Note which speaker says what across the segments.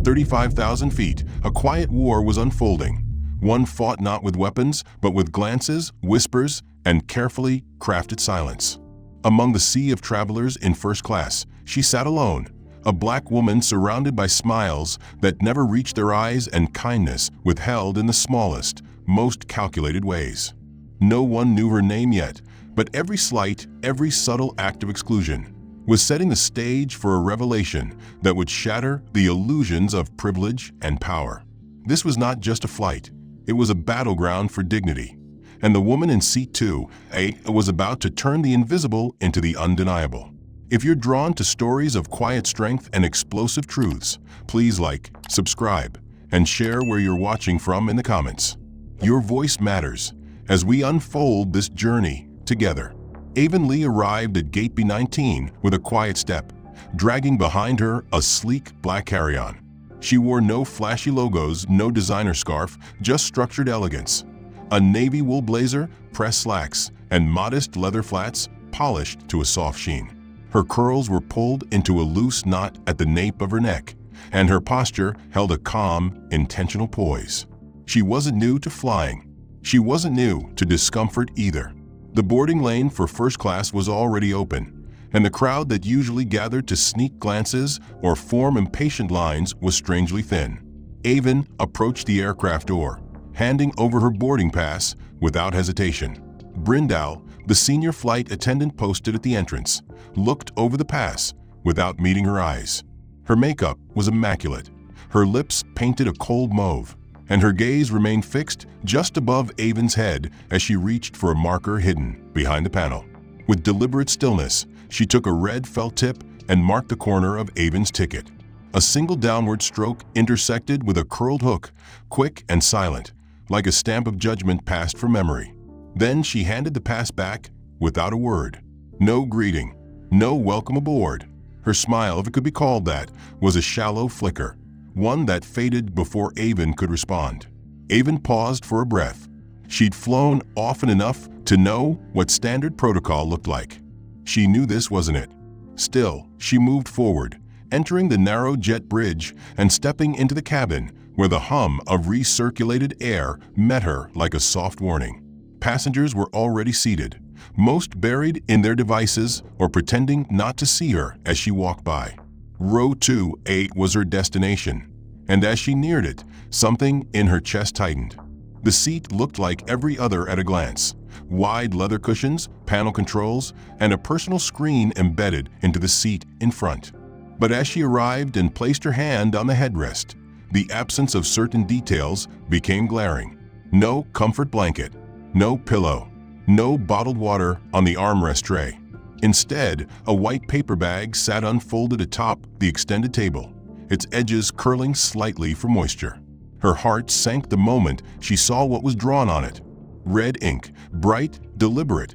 Speaker 1: 35,000 feet, a quiet war was unfolding. One fought not with weapons, but with glances, whispers, and carefully crafted silence. Among the sea of travelers in first class, she sat alone, a black woman surrounded by smiles that never reached their eyes and kindness withheld in the smallest, most calculated ways. No one knew her name yet, but every slight, every subtle act of exclusion was setting the stage for a revelation that would shatter the illusions of privilege and power. This was not just a flight, it was a battleground for dignity. And the woman in seat 2A was about to turn the invisible into the undeniable. If you're drawn to stories of quiet strength and explosive truths, please like, subscribe, and share where you're watching from in the comments. Your voice matters as we unfold this journey together. Avonlea arrived at Gate B19 with a quiet step, dragging behind her a sleek black carry-on. She wore no flashy logos, no designer scarf, just structured elegance. A navy wool blazer, pressed slacks, and modest leather flats polished to a soft sheen. Her curls were pulled into a loose knot at the nape of her neck, and her posture held a calm, intentional poise. She wasn't new to flying. She wasn't new to discomfort either. The boarding lane for first class was already open, and the crowd that usually gathered to sneak glances or form impatient lines was strangely thin. Avon approached the aircraft door, handing over her boarding pass without hesitation. Brindal, the senior flight attendant posted at the entrance, looked over the pass without meeting her eyes. Her makeup was immaculate, her lips painted a cold mauve, and her gaze remained fixed just above Avon's head as she reached for a marker hidden behind the panel. With deliberate stillness, she took a red felt tip and marked the corner of Avon's ticket. A single downward stroke intersected with a curled hook, quick and silent, like a stamp of judgment passed from memory. Then she handed the pass back without a word. No greeting, no welcome aboard. Her smile, if it could be called that, was a shallow flicker, one that faded before Avon could respond. Avon paused for a breath. She'd flown often enough to know what standard protocol looked like. She knew this wasn't it. Still, she moved forward, entering the narrow jet bridge and stepping into the cabin where the hum of recirculated air met her like a soft warning. Passengers were already seated, most buried in their devices or pretending not to see her as she walked by. Row 2A was her destination, and as she neared it, something in her chest tightened. The seat looked like every other at a glance. Wide leather cushions, panel controls, and a personal screen embedded into the seat in front. But as she arrived and placed her hand on the headrest, the absence of certain details became glaring. No comfort blanket, no pillow, no bottled water on the armrest tray. Instead, a white paper bag sat unfolded atop the extended table, its edges curling slightly for moisture. Her heart sank the moment she saw what was drawn on it. Red ink, bright, deliberate,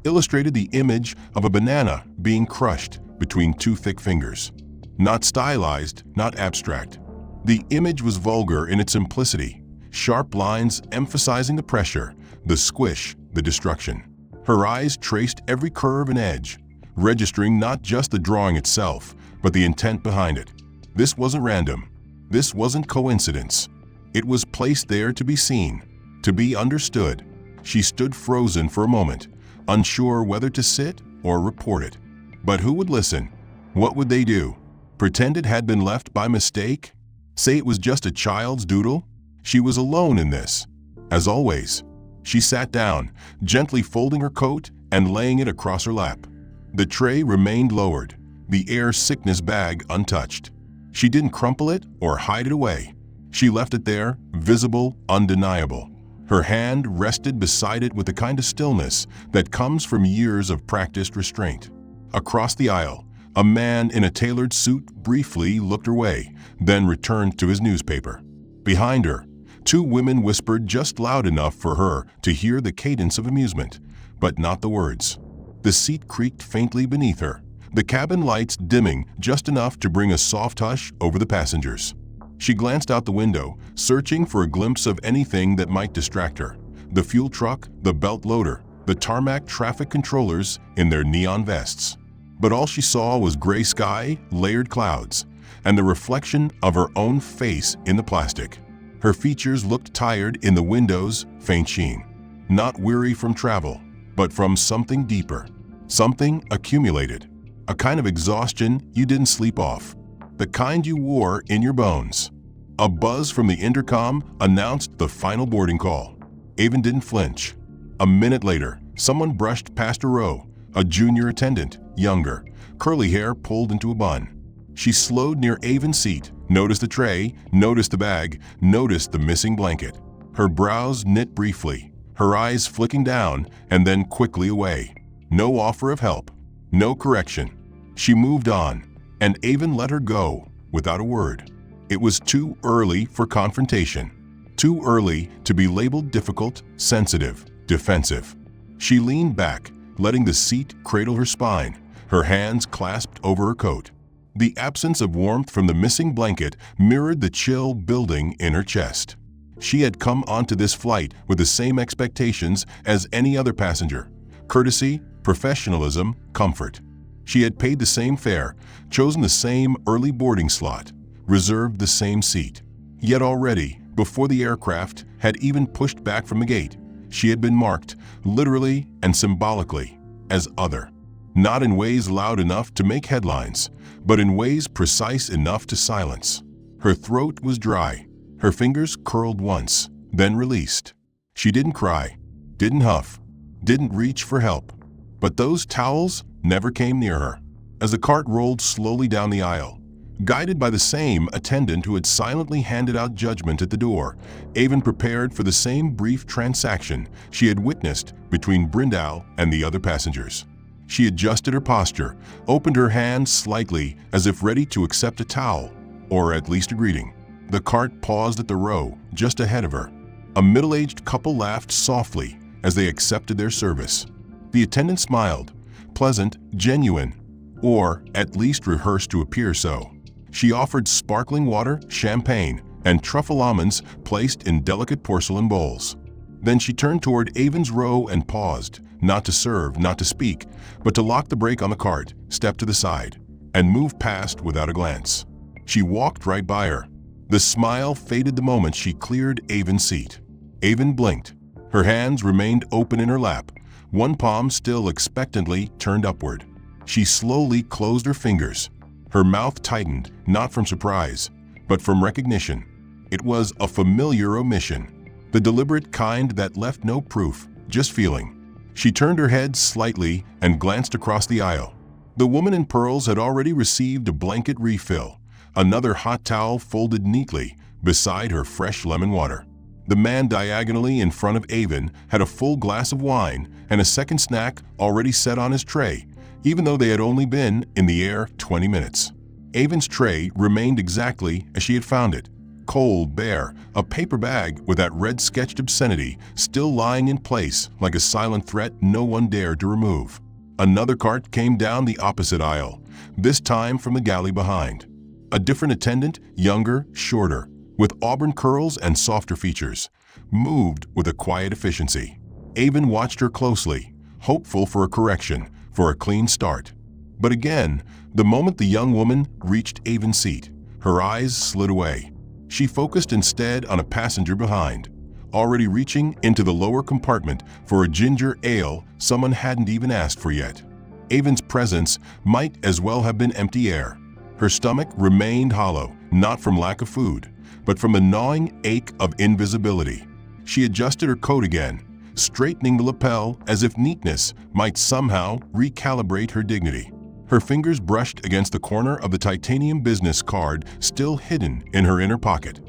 Speaker 1: illustrated the image of a banana being crushed between two thick fingers. Not stylized, not abstract. The image was vulgar in its simplicity, sharp lines emphasizing the pressure, the squish, the destruction. Her eyes traced every curve and edge, registering not just the drawing itself, but the intent behind it. This wasn't random. This wasn't coincidence. It was placed there to be seen, to be understood. She stood frozen for a moment, unsure whether to sit or report it. But who would listen? What would they do? Pretend it had been left by mistake? Say it was just a child's doodle? She was alone in this. As always, she sat down, gently folding her coat and laying it across her lap. The tray remained lowered, the air sickness bag untouched. She didn't crumple it or hide it away. She left it there, visible, undeniable. Her hand rested beside it with the kind of stillness that comes from years of practiced restraint. Across the aisle, a man in a tailored suit briefly looked her way, then returned to his newspaper. Behind her, two women whispered just loud enough for her to hear the cadence of amusement, but not the words. The seat creaked faintly beneath her, the cabin lights dimming just enough to bring a soft hush over the passengers. She glanced out the window, searching for a glimpse of anything that might distract her. The fuel truck, the belt loader, the tarmac traffic controllers in their neon vests. But all she saw was gray sky, layered clouds, and the reflection of her own face in the plastic. Her features looked tired in the window's faint sheen. Not weary from travel, but from something deeper. Something accumulated. A kind of exhaustion you didn't sleep off. The kind you wore in your bones. A buzz from the intercom announced the final boarding call. Avon didn't flinch. A minute later, someone brushed past her row, a junior attendant, younger, curly hair pulled into a bun. She slowed near Avon's seat, noticed the tray, noticed the bag, noticed the missing blanket. Her brows knit briefly, her eyes flicking down and then quickly away. No offer of help, no correction. She moved on, and Avon let her go without a word. It was too early for confrontation, too early to be labeled difficult, sensitive, defensive. She leaned back, letting the seat cradle her spine, her hands clasped over her coat. The absence of warmth from the missing blanket mirrored the chill building in her chest. She had come onto this flight with the same expectations as any other passenger: courtesy, professionalism, comfort. She had paid the same fare, chosen the same early boarding slot, reserved the same seat. Yet already, before the aircraft had even pushed back from the gate, she had been marked, literally and symbolically, as other. Not in ways loud enough to make headlines, but in ways precise enough to silence. Her throat was dry. Her fingers curled once, then released. She didn't cry, didn't huff, didn't reach for help. But those towels never came near her. As the cart rolled slowly down the aisle, guided by the same attendant who had silently handed out judgment at the door, Avon prepared for the same brief transaction she had witnessed between Brindle and the other passengers. She adjusted her posture, opened her hand slightly as if ready to accept a towel, or at least a greeting. The cart paused at the row just ahead of her. A middle-aged couple laughed softly as they accepted their service. The attendant smiled, pleasant, genuine, or at least rehearsed to appear so. She offered sparkling water, champagne, and truffle almonds placed in delicate porcelain bowls. Then she turned toward Avon's row and paused, not to serve, not to speak, but to lock the brake on the cart, step to the side, and move past without a glance. She walked right by her. The smile faded the moment she cleared Avon's seat. Avon blinked. Her hands remained open in her lap, one palm still expectantly turned upward. She slowly closed her fingers. Her mouth tightened, not from surprise, but from recognition. It was a familiar omission, the deliberate kind that left no proof, just feeling. She turned her head slightly and glanced across the aisle. The woman in pearls had already received a blanket refill, another hot towel folded neatly beside her fresh lemon water. The man diagonally in front of Avon had a full glass of wine and a second snack already set on his tray, even though they had only been in the air 20 minutes. Avon's tray remained exactly as she had found it, cold, bare, a paper bag with that red-sketched obscenity still lying in place like a silent threat no one dared to remove. Another cart came down the opposite aisle, this time from the galley behind. A different attendant, younger, shorter, with auburn curls and softer features, moved with a quiet efficiency. Avon watched her closely, hopeful for a correction, for a clean start. But again, the moment the young woman reached Avon's seat, her eyes slid away. She focused instead on a passenger behind, already reaching into the lower compartment for a ginger ale someone hadn't even asked for yet. Avon's presence might as well have been empty air. Her stomach remained hollow, not from lack of food, but from a gnawing ache of invisibility. She adjusted her coat again, straightening the lapel as if neatness might somehow recalibrate her dignity. Her fingers brushed against the corner of the titanium business card still hidden in her inner pocket,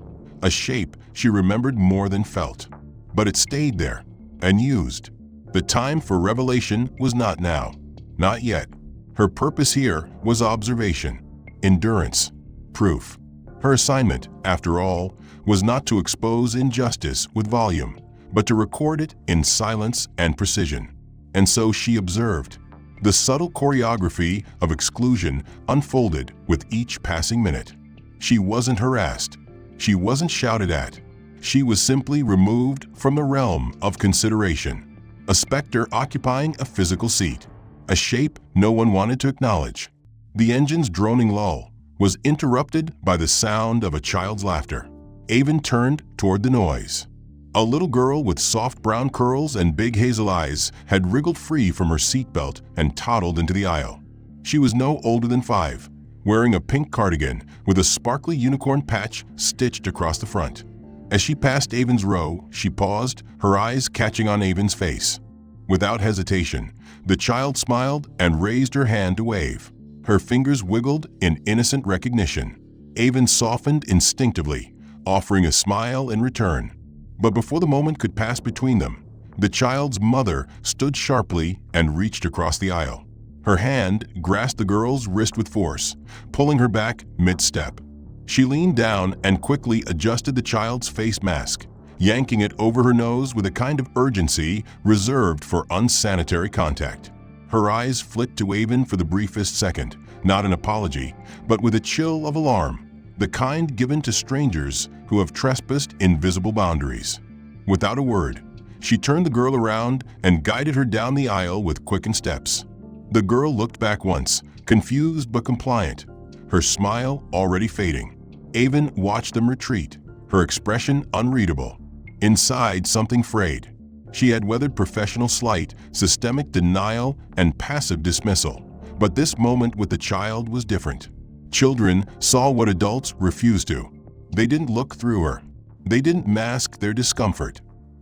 Speaker 1: a shape she remembered more than felt. But it stayed there, unused. The time for revelation was not now, not yet. Her purpose here was observation, endurance, proof. Her assignment, after all, was not to expose injustice with volume, but to record it in silence and precision. And so she observed. The subtle choreography of exclusion unfolded with each passing minute. She wasn't harassed. She wasn't shouted at. She was simply removed from the realm of consideration, a specter occupying a physical seat, a shape no one wanted to acknowledge. The engine's droning lull, was interrupted by the sound of a child's laughter. Avon turned toward the noise. A little girl with soft brown curls and big hazel eyes had wriggled free from her seatbelt and toddled into the aisle. She was no older than 5, wearing a pink cardigan with a sparkly unicorn patch stitched across the front. As she passed Avon's row, she paused, her eyes catching on Avon's face. Without hesitation, the child smiled and raised her hand to wave. Her fingers wiggled in innocent recognition. Avon softened instinctively, offering a smile in return. But before the moment could pass between them, the child's mother stood sharply and reached across the aisle. Her hand grasped the girl's wrist with force, pulling her back mid-step. She leaned down and quickly adjusted the child's face mask, yanking it over her nose with a kind of urgency reserved for unsanitary contact. Her eyes flit to Avon for the briefest second, not an apology, but with a chill of alarm, the kind given to strangers who have trespassed invisible boundaries. Without a word, she turned the girl around and guided her down the aisle with quickened steps. The girl looked back once, confused but compliant, her smile already fading. Avon watched them retreat, her expression unreadable. Inside, something frayed. She had weathered professional slight, systemic denial, and passive dismissal. But this moment with the child was different. Children saw what adults refused to. They didn't look through her. They didn't mask their discomfort.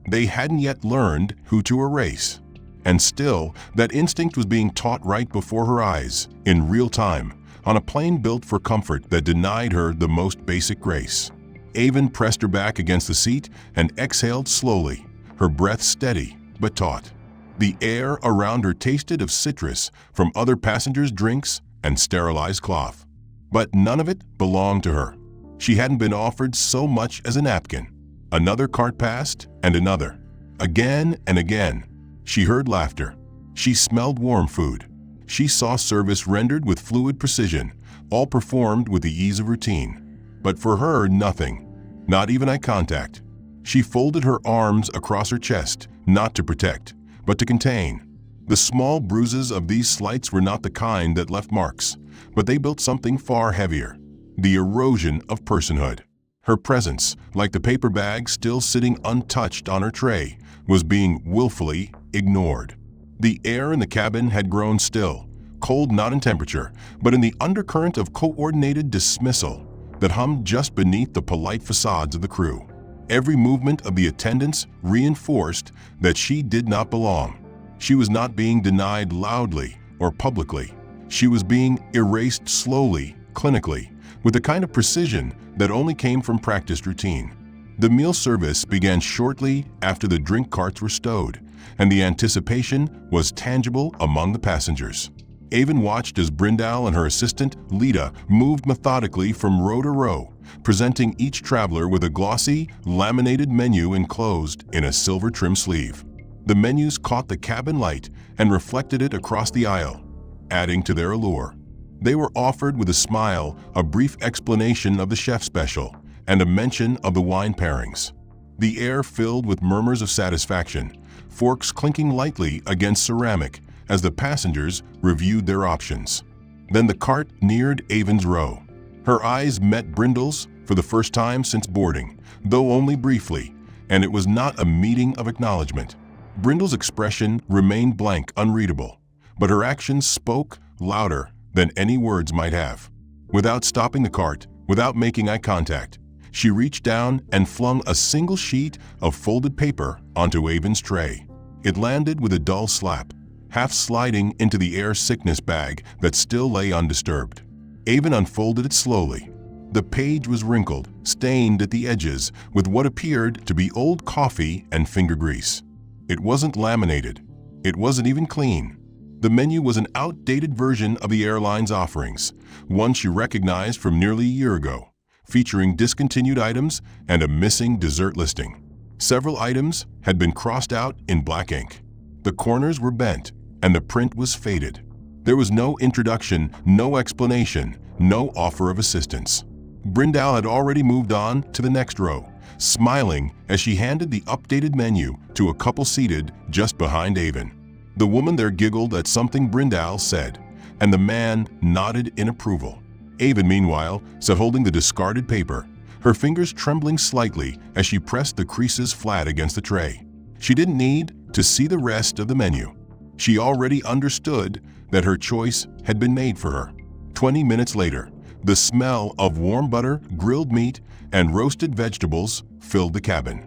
Speaker 1: They hadn't yet learned who to erase. And still, that instinct was being taught right before her eyes, in real time, on a plane built for comfort that denied her the most basic grace. Avon pressed her back against the seat and exhaled slowly, her breath steady but taut. The air around her tasted of citrus from other passengers' drinks and sterilized cloth. But none of it belonged to her. She hadn't been offered so much as a napkin. Another cart passed, and another. Again and again. She heard laughter. She smelled warm food. She saw service rendered with fluid precision, all performed with the ease of routine. But for her, nothing. Not even eye contact. She folded her arms across her chest, not to protect, but to contain. The small bruises of these slights were not the kind that left marks, but they built something far heavier. The erosion of personhood. Her presence, like the paper bag still sitting untouched on her tray, was being willfully ignored. The air in the cabin had grown still, cold not in temperature, but in the undercurrent of coordinated dismissal that hummed just beneath the polite facades of the crew. Every movement of the attendants reinforced that she did not belong. She was not being denied loudly or publicly. She was being erased slowly, clinically, with a kind of precision that only came from practiced routine. The meal service began shortly after the drink carts were stowed, and the anticipation was tangible among the passengers. Avon watched as Brindal and her assistant, Lita, moved methodically from row to row, presenting each traveler with a glossy, laminated menu enclosed in a silver trim sleeve. The menus caught the cabin light and reflected it across the aisle, adding to their allure. They were offered with a smile, a brief explanation of the chef special, and a mention of the wine pairings. The air filled with murmurs of satisfaction, forks clinking lightly against ceramic as the passengers reviewed their options. Then the cart neared Avon's row. Her eyes met Brindle's for the first time since boarding, though only briefly, and it was not a meeting of acknowledgement. Brindle's expression remained blank, unreadable, but her actions spoke louder than any words might have. Without stopping the cart, without making eye contact, she reached down and flung a single sheet of folded paper onto Avon's tray. It landed with a dull slap, half sliding into the air sickness bag that still lay undisturbed. Avon unfolded it slowly. The page was wrinkled, stained at the edges with what appeared to be old coffee and finger grease. It wasn't laminated. It wasn't even clean. The menu was an outdated version of the airline's offerings, one she recognized from nearly a year ago, featuring discontinued items and a missing dessert listing. Several items had been crossed out in black ink. The corners were bent, and the print was faded. There was no introduction, no explanation, no offer of assistance. Brindal had already moved on to the next row, smiling as she handed the updated menu to a couple seated just behind Avon. The woman there giggled at something Brindal said, and the man nodded in approval. Avon, meanwhile, sat holding the discarded paper, her fingers trembling slightly as she pressed the creases flat against the tray. She didn't need to see the rest of the menu. She already understood that her choice had been made for her. 20 minutes later, the smell of warm butter, grilled meat, and roasted vegetables filled the cabin.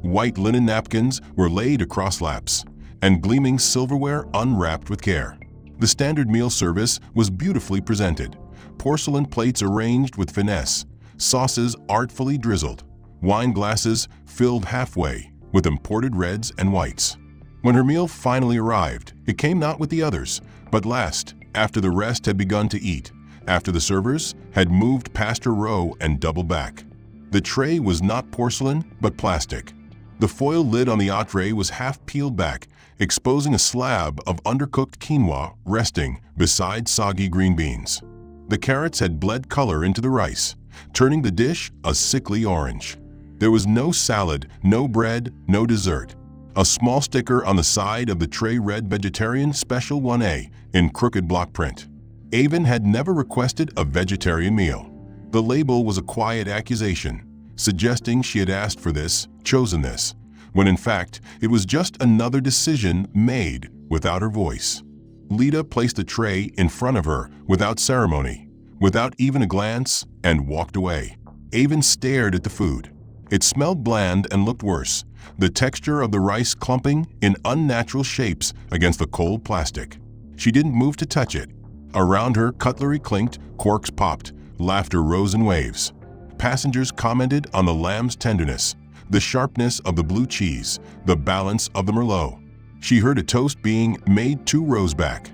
Speaker 1: White linen napkins were laid across laps, and gleaming silverware unwrapped with care. The standard meal service was beautifully presented, porcelain plates arranged with finesse, sauces artfully drizzled, wine glasses filled halfway with imported reds and whites. When her meal finally arrived, it came not with the others, but last, after the rest had begun to eat, after the servers had moved past her row and doubled back. The tray was not porcelain, but plastic. The foil lid on the entree was half peeled back, exposing a slab of undercooked quinoa resting beside soggy green beans. The carrots had bled color into the rice, turning the dish a sickly orange. There was no salad, no bread, no dessert. A small sticker on the side of the tray read Vegetarian Special 1A in crooked block print. Avon had never requested a vegetarian meal. The label was a quiet accusation, suggesting she had asked for this, chosen this, when in fact it was just another decision made without her voice. Lita placed the tray in front of her without ceremony, without even a glance, and walked away. Avon stared at the food. It smelled bland and looked worse, the texture of the rice clumping in unnatural shapes against the cold plastic. She didn't move to touch it. Around her, cutlery clinked, corks popped, laughter rose in waves. Passengers commented on the lamb's tenderness, the sharpness of the blue cheese, the balance of the merlot. She heard a toast being made 2 rows back.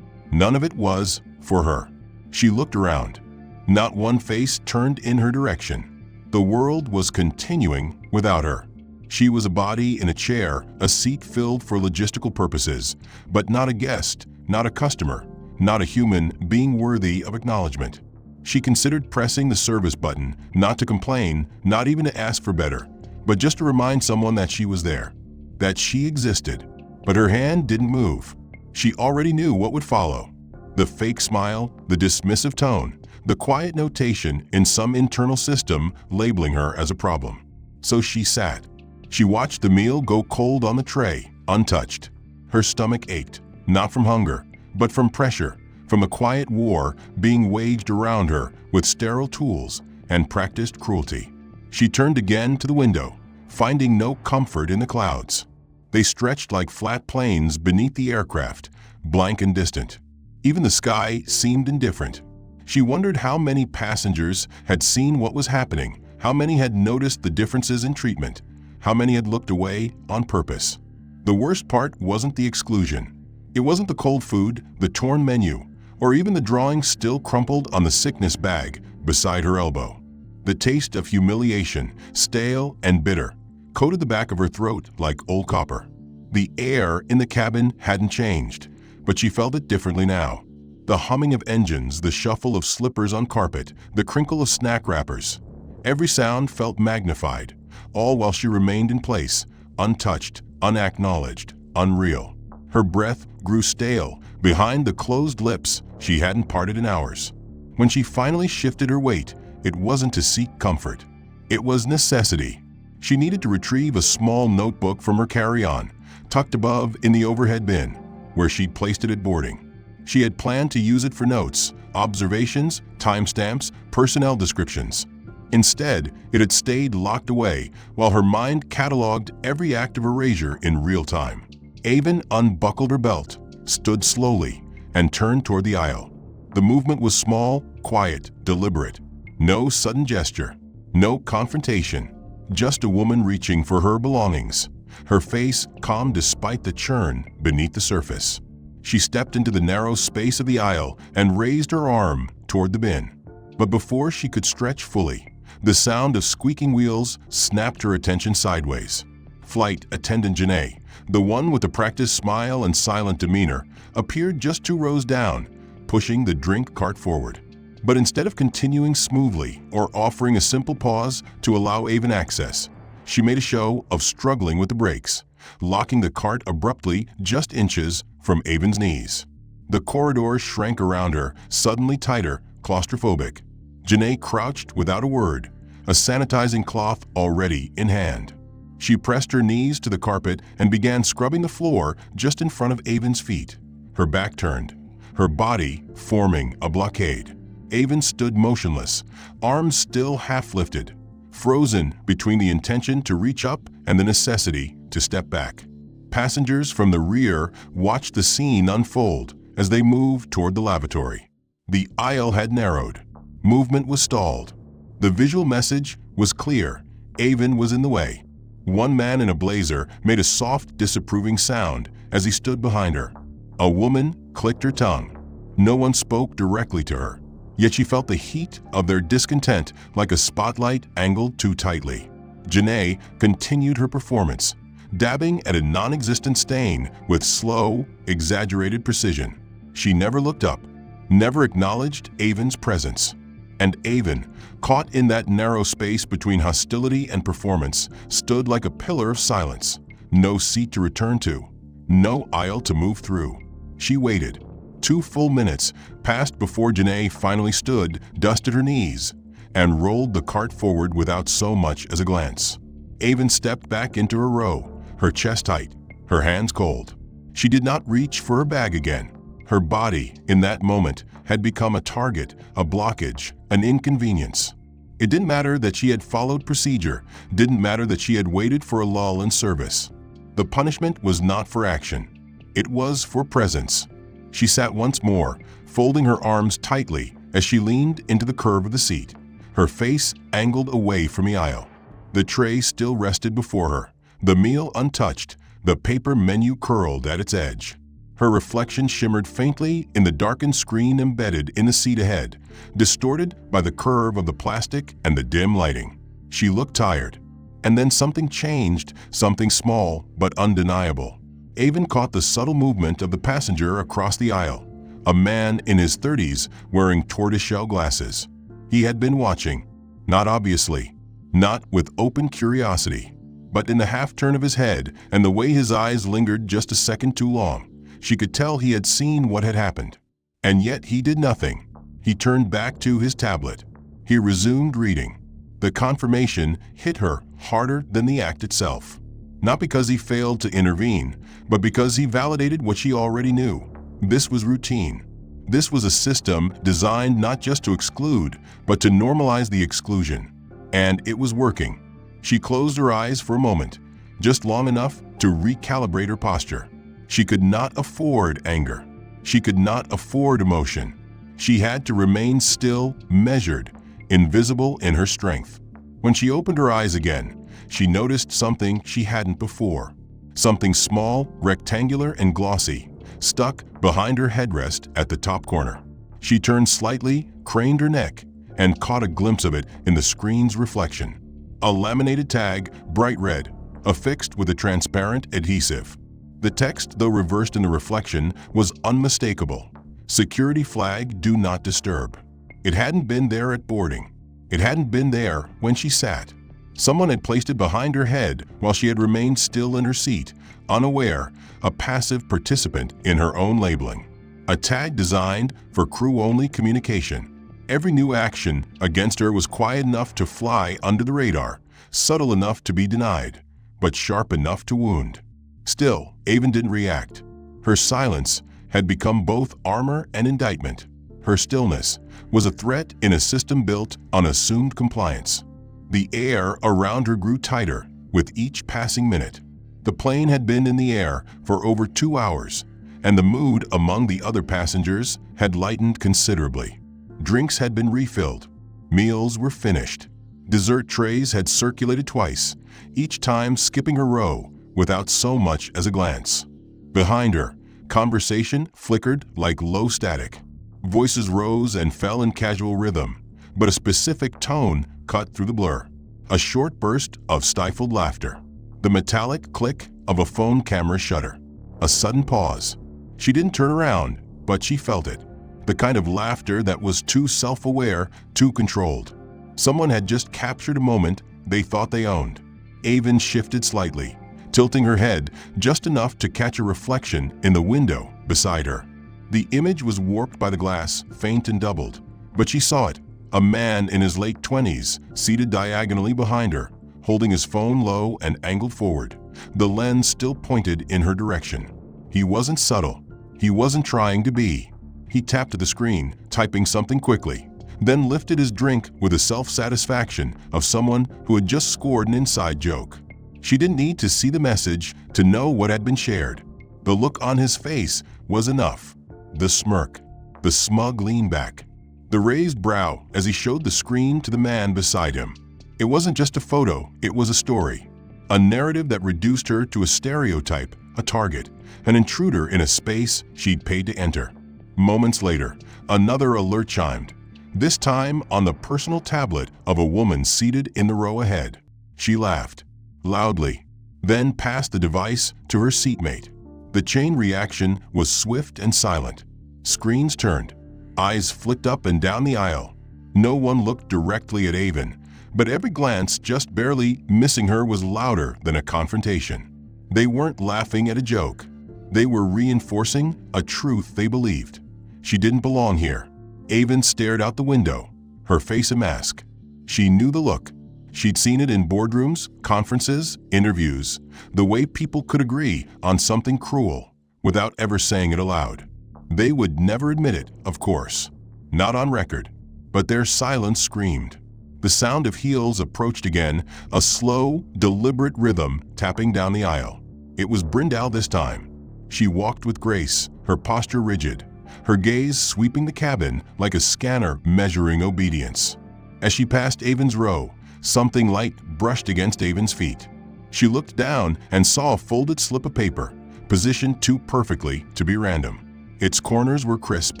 Speaker 1: None of it was for her. She looked around. Not one face turned in her direction. The world was continuing without her. She was a body in a chair, a seat filled for logistical purposes, but not a guest, not a customer, not a human being worthy of acknowledgement. She considered pressing the service button, not to complain, not even to ask for better, but just to remind someone that she was there, that she existed. But her hand didn't move. She already knew what would follow. The fake smile, the dismissive tone, the quiet notation in some internal system labeling her as a problem. So she sat. She watched the meal go cold on the tray, untouched. Her stomach ached, not from hunger, but from pressure, from a quiet war being waged around her with sterile tools and practiced cruelty. She turned again to the window, finding no comfort in the clouds. They stretched like flat plains beneath the aircraft, blank and distant. Even the sky seemed indifferent. She wondered how many passengers had seen what was happening, how many had noticed the differences in treatment, how many had looked away on purpose. The worst part wasn't the exclusion. It wasn't the cold food, the torn menu, or even the drawing still crumpled on the sickness bag beside her elbow. The taste of humiliation, stale and bitter, coated the back of her throat like old copper. The air in the cabin hadn't changed, but she felt it differently now. The humming of engines, the shuffle of slippers on carpet, the crinkle of snack wrappers. Every sound felt magnified, all while she remained in place, untouched, unacknowledged, unreal. Her breath grew stale behind the closed lips she hadn't parted in hours. When she finally shifted her weight, it wasn't to seek comfort. It was necessity. She needed to retrieve a small notebook from her carry-on, tucked above in the overhead bin, where she'd placed it at boarding. She had planned to use it for notes, observations, timestamps, personnel descriptions. Instead, it had stayed locked away while her mind cataloged every act of erasure in real time. Avon unbuckled her belt, stood slowly, and turned toward the aisle. The movement was small, quiet, deliberate. No sudden gesture, no confrontation, just a woman reaching for her belongings, her face calm despite the churn beneath the surface. She stepped into the narrow space of the aisle and raised her arm toward the bin. But before she could stretch fully, the sound of squeaking wheels snapped her attention sideways. Flight Attendant Janae, the one with the practiced smile and silent demeanor, appeared just 2 rows down, pushing the drink cart forward. But instead of continuing smoothly or offering a simple pause to allow Avon access, she made a show of struggling with the brakes, locking the cart abruptly just inches from Avon's knees. The corridor shrank around her, suddenly tighter, claustrophobic. Janae crouched without a word, a sanitizing cloth already in hand. She pressed her knees to the carpet and began scrubbing the floor just in front of Avon's feet. Her back turned, her body forming a blockade. Avon stood motionless, arms still half lifted, frozen between the intention to reach up and the necessity to step back. Passengers from the rear watched the scene unfold as they moved toward the lavatory. The aisle had narrowed. Movement was stalled. The visual message was clear. Avon was in the way. One man in a blazer made a soft, disapproving sound as he stood behind her. A woman clicked her tongue. No one spoke directly to her, yet she felt the heat of their discontent like a spotlight angled too tightly. Janae continued her performance, dabbing at a non-existent stain with slow, exaggerated precision. She never looked up, never acknowledged Avon's presence. And Avon, caught in that narrow space between hostility and performance, stood like a pillar of silence. No seat to return to, no aisle to move through. She waited. 2 full minutes passed before Janae finally stood, dusted her knees, and rolled the cart forward without so much as a glance. Avon stepped back into her row, her chest tight, her hands cold. She did not reach for her bag again. Her body, in that moment, had become a target, a blockage, an inconvenience. It didn't matter that she had followed procedure, didn't matter that she had waited for a lull in service. The punishment was not for action. It was for presence. She sat once more, folding her arms tightly as she leaned into the curve of the seat, her face angled away from the aisle. The tray still rested before her, the meal untouched, the paper menu curled at its edge. Her reflection shimmered faintly in the darkened screen embedded in the seat ahead, distorted by the curve of the plastic and the dim lighting. She looked tired. And then something changed, something small but undeniable. Avon caught the subtle movement of the passenger across the aisle, a man in his 30s wearing tortoiseshell glasses. He had been watching, not obviously, not with open curiosity, but in the half-turn of his head and the way his eyes lingered just a second too long. She could tell he had seen what had happened. And yet he did nothing. He turned back to his tablet. He resumed reading. The confirmation hit her harder than the act itself. Not because he failed to intervene, but because he validated what she already knew. This was routine. This was a system designed not just to exclude, but to normalize the exclusion. And it was working. She closed her eyes for a moment, just long enough to recalibrate her posture. She could not afford anger. She could not afford emotion. She had to remain still, measured, invisible in her strength. When she opened her eyes again, she noticed something she hadn't before. Something small, rectangular, and glossy, stuck behind her headrest at the top corner. She turned slightly, craned her neck, and caught a glimpse of it in the screen's reflection. A laminated tag, bright red, affixed with a transparent adhesive. The text, though reversed in the reflection, was unmistakable. Security flag, do not disturb. It hadn't been there at boarding. It hadn't been there when she sat. Someone had placed it behind her head while she had remained still in her seat, unaware, a passive participant in her own labeling. A tag designed for crew-only communication. Every new action against her was quiet enough to fly under the radar, subtle enough to be denied, but sharp enough to wound. Still, Avon didn't react. Her silence had become both armor and indictment. Her stillness was a threat in a system built on assumed compliance. The air around her grew tighter with each passing minute. The plane had been in the air for over 2 hours, and the mood among the other passengers had lightened considerably. Drinks had been refilled. Meals were finished. Dessert trays had circulated twice, each time skipping her row without so much as a glance. Behind her, conversation flickered like low static. Voices rose and fell in casual rhythm, but a specific tone cut through the blur. A short burst of stifled laughter. The metallic click of a phone camera shutter. A sudden pause. She didn't turn around, but she felt it. The kind of laughter that was too self-aware, too controlled. Someone had just captured a moment they thought they owned. Avon shifted slightly, tilting her head just enough to catch a reflection in the window beside her. The image was warped by the glass, faint and doubled, but she saw it, A man in his late 20s, seated diagonally behind her, holding his phone low and angled forward, the lens still pointed in her direction. He wasn't subtle. He wasn't trying to be. He tapped at the screen, typing something quickly, then lifted his drink with the self-satisfaction of someone who had just scored an inside joke. She didn't need to see the message to know what had been shared. The look on his face was enough. The smirk, the smug lean back, the raised brow as he showed the screen to the man beside him. It wasn't just a photo, it was a story. A narrative that reduced her to a stereotype, a target, an intruder in a space she'd paid to enter. Moments later, another alert chimed, this time on the personal tablet of a woman seated in the row ahead. She laughed, loudly, then passed the device to her seatmate. The chain reaction was swift and silent. Screens turned, eyes flicked up and down the aisle. No one looked directly at Avon, but every glance just barely missing her was louder than a confrontation. They weren't laughing at a joke. They were reinforcing a truth they believed. She didn't belong here. Avon stared out the window, her face a mask. She knew the look. She'd seen it in boardrooms, conferences, interviews, the way people could agree on something cruel without ever saying it aloud. They would never admit it, of course. Not on record. But their silence screamed. The sound of heels approached again, a slow, deliberate rhythm tapping down the aisle. It was Brindell this time. She walked with grace, her posture rigid, her gaze sweeping the cabin like a scanner measuring obedience. As she passed Avon's row, something light brushed against Avon's feet. She looked down and saw a folded slip of paper, positioned too perfectly to be random. Its corners were crisp,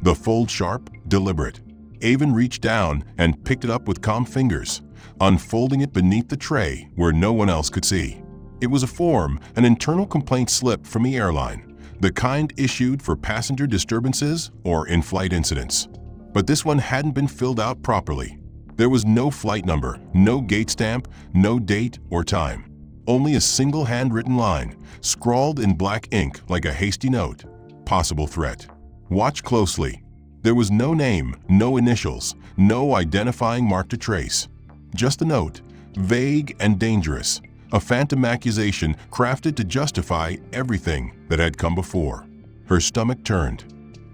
Speaker 1: the fold sharp, deliberate. Avon reached down and picked it up with calm fingers, unfolding it beneath the tray where no one else could see. It was a form, an internal complaint slip from the airline, the kind issued for passenger disturbances or in-flight incidents. But this one hadn't been filled out properly. There was no flight number, no gate stamp, no date or time. Only a single handwritten line, scrawled in black ink like a hasty note. Possible threat. Watch closely. There was no name, no initials, no identifying mark to trace. Just a note, vague and dangerous, a phantom accusation crafted to justify everything that had come before. Her stomach turned.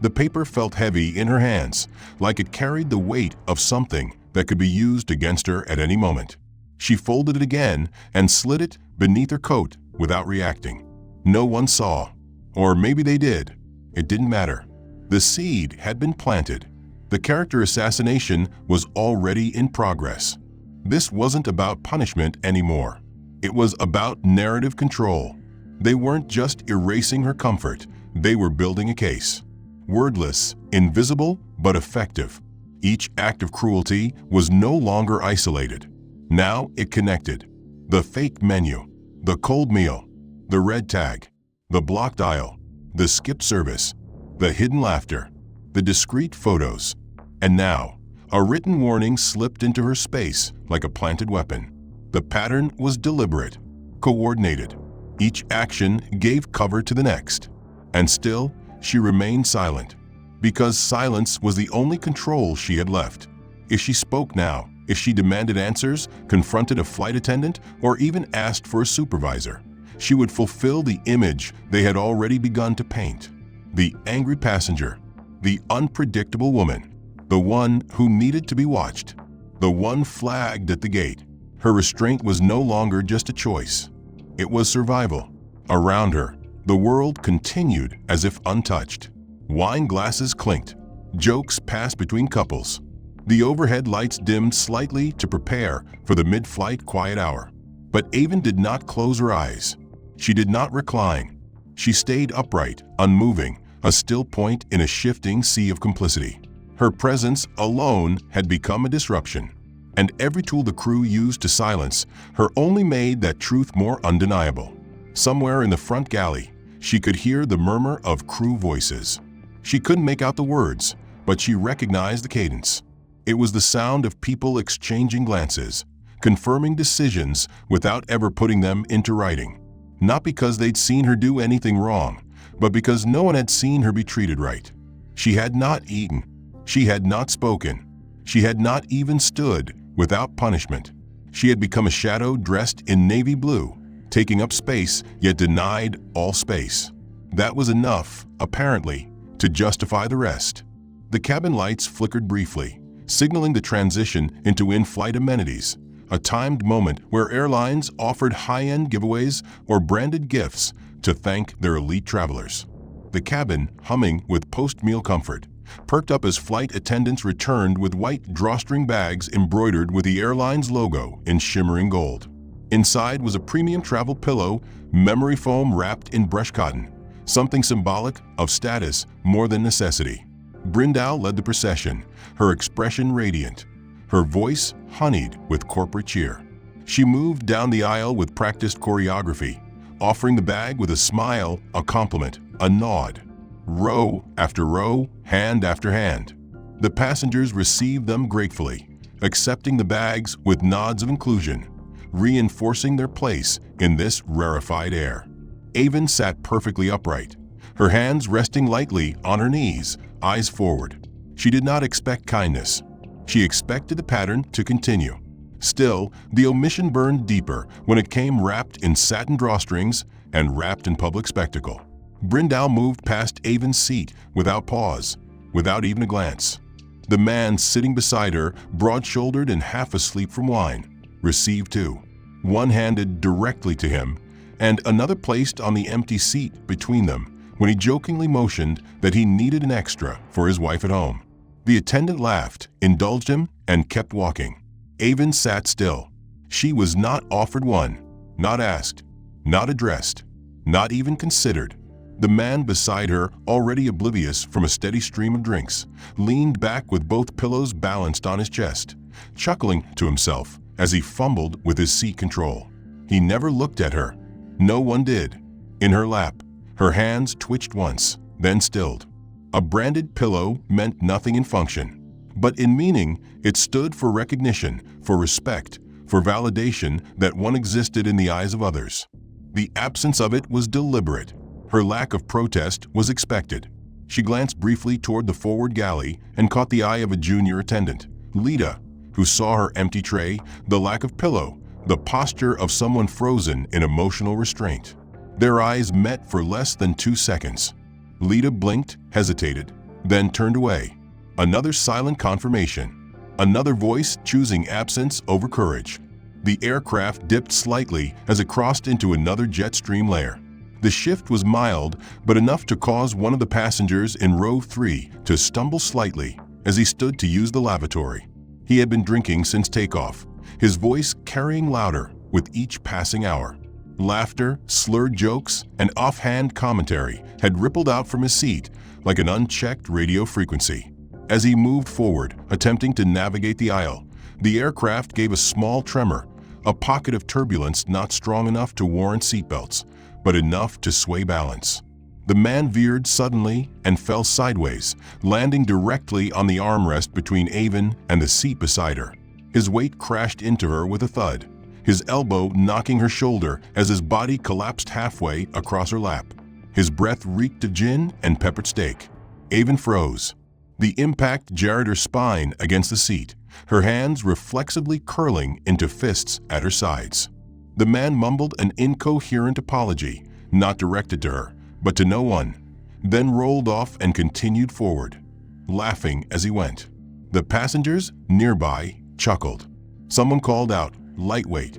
Speaker 1: The paper felt heavy in her hands, like it carried the weight of something that could be used against her at any moment. She folded it again and slid it beneath her coat without reacting. No one saw. Or maybe they did. It didn't matter. The seed had been planted. The character assassination was already in progress. This wasn't about punishment anymore. It was about narrative control. They weren't just erasing her comfort, they were building a case. Wordless, invisible, but effective. Each act of cruelty was no longer isolated. Now it connected. The fake menu, the cold meal, the red tag, the blocked aisle, the skipped service, the hidden laughter, the discreet photos. And now, a written warning slipped into her space like a planted weapon. The pattern was deliberate, coordinated. Each action gave cover to the next. And still, she remained silent, because silence was the only control she had left. If she spoke now, if she demanded answers, confronted a flight attendant, or even asked for a supervisor, she would fulfill the image they had already begun to paint. The angry passenger, the unpredictable woman, the one who needed to be watched, the one flagged at the gate. Her restraint was no longer just a choice. It was survival. Around her, the world continued as if untouched. Wine glasses clinked. Jokes passed between couples. The overhead lights dimmed slightly to prepare for the mid-flight quiet hour. But Avon did not close her eyes. She did not recline. She stayed upright, unmoving, a still point in a shifting sea of complicity. Her presence alone had become a disruption, and every tool the crew used to silence her only made that truth more undeniable. Somewhere in the front galley, she could hear the murmur of crew voices. She couldn't make out the words, but she recognized the cadence. It was the sound of people exchanging glances, confirming decisions without ever putting them into writing. Not because they'd seen her do anything wrong, but because no one had seen her be treated right. She had not eaten. She had not spoken. She had not even stood without punishment. She had become a shadow dressed in navy blue, taking up space yet denied all space. That was enough, apparently, to justify the rest. The cabin lights flickered briefly, signaling the transition into in-flight amenities, a timed moment where airlines offered high-end giveaways or branded gifts to thank their elite travelers. The cabin, humming with post-meal comfort, perked up as flight attendants returned with white drawstring bags embroidered with the airline's logo in shimmering gold. Inside was a premium travel pillow, memory foam wrapped in brush cotton, something symbolic of status more than necessity. Brindal led the procession, her expression radiant, her voice honeyed with corporate cheer. She moved down the aisle with practiced choreography, offering the bag with a smile, a compliment, a nod. Row after row, hand after hand. The passengers received them gratefully, accepting the bags with nods of inclusion, reinforcing their place in this rarefied air. Avon sat perfectly upright, her hands resting lightly on her knees, eyes forward. She did not expect kindness. She expected the pattern to continue. Still, the omission burned deeper when it came wrapped in satin drawstrings and wrapped in public spectacle. Brindal moved past Avon's seat without pause, without even a glance. The man sitting beside her, broad-shouldered and half asleep from wine, received too, one handed directly to him and another placed on the empty seat between them when he jokingly motioned that he needed an extra for his wife at home. The attendant laughed, indulged him, and kept walking. Avon sat still. She was not offered one, not asked, not addressed, not even considered. The man beside her, already oblivious from a steady stream of drinks, leaned back with both pillows balanced on his chest, chuckling to himself as he fumbled with his seat control. He never looked at her. No one did. In her lap, her hands twitched once, then stilled. A branded pillow meant nothing in function, but in meaning, it stood for recognition, for respect, for validation that one existed in the eyes of others. The absence of it was deliberate. Her lack of protest was expected. She glanced briefly toward the forward galley and caught the eye of a junior attendant, Lita, who saw her empty tray, the lack of pillow, the posture of someone frozen in emotional restraint. Their eyes met for less than 2 seconds. Lita blinked, hesitated, then turned away. Another silent confirmation. Another voice choosing absence over courage. The aircraft dipped slightly as it crossed into another jet stream layer. The shift was mild, but enough to cause one of the passengers in row 3 to stumble slightly as he stood to use the lavatory. He had been drinking since takeoff, his voice carrying louder with each passing hour. Laughter, slurred jokes, and offhand commentary had rippled out from his seat like an unchecked radio frequency. As he moved forward, attempting to navigate the aisle, the aircraft gave a small tremor, a pocket of turbulence not strong enough to warrant seatbelts, but enough to sway balance. The man veered suddenly and fell sideways, landing directly on the armrest between Avon and the seat beside her. His weight crashed into her with a thud, his elbow knocking her shoulder as his body collapsed halfway across her lap. His breath reeked of gin and peppered steak. Avon froze. The impact jarred her spine against the seat, her hands reflexively curling into fists at her sides. The man mumbled an incoherent apology, not directed to her, but to no one, then rolled off and continued forward, laughing as he went. The passengers nearby chuckled. Someone called out, "Lightweight."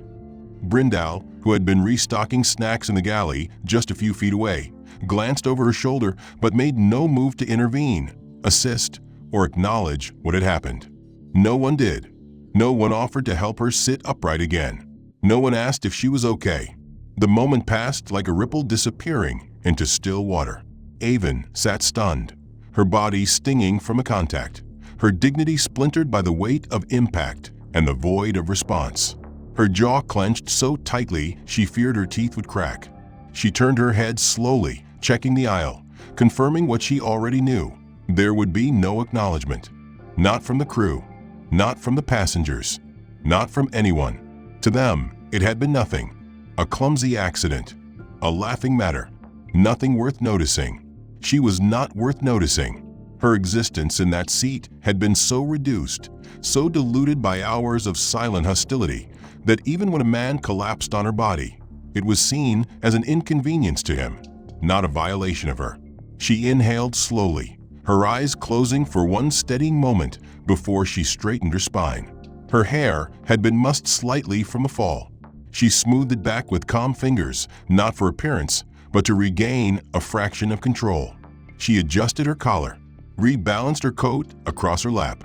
Speaker 1: Brindal, who had been restocking snacks in the galley just a few feet away, glanced over her shoulder but made no move to intervene, assist, or acknowledge what had happened. No one did. No one offered to help her sit upright again. No one asked if she was okay. The moment passed like a ripple disappearing into still water. Avon sat stunned, her body stinging from a contact, her dignity splintered by the weight of impact and the void of response. Her jaw clenched so tightly she feared her teeth would crack. She turned her head slowly, checking the aisle, confirming what she already knew. There would be no acknowledgement. Not from the crew, not from the passengers, not from anyone. To them, it had been nothing. A clumsy accident, a laughing matter, nothing worth noticing. She was not worth noticing. Her existence in that seat had been so reduced, so diluted by hours of silent hostility, that even when a man collapsed on her body, it was seen as an inconvenience to him, not a violation of her. She inhaled slowly, her eyes closing for one steady moment before she straightened her spine. Her hair had been mussed slightly from a fall. She smoothed it back with calm fingers, not for appearance, but to regain a fraction of control. She adjusted her collar, rebalanced her coat across her lap.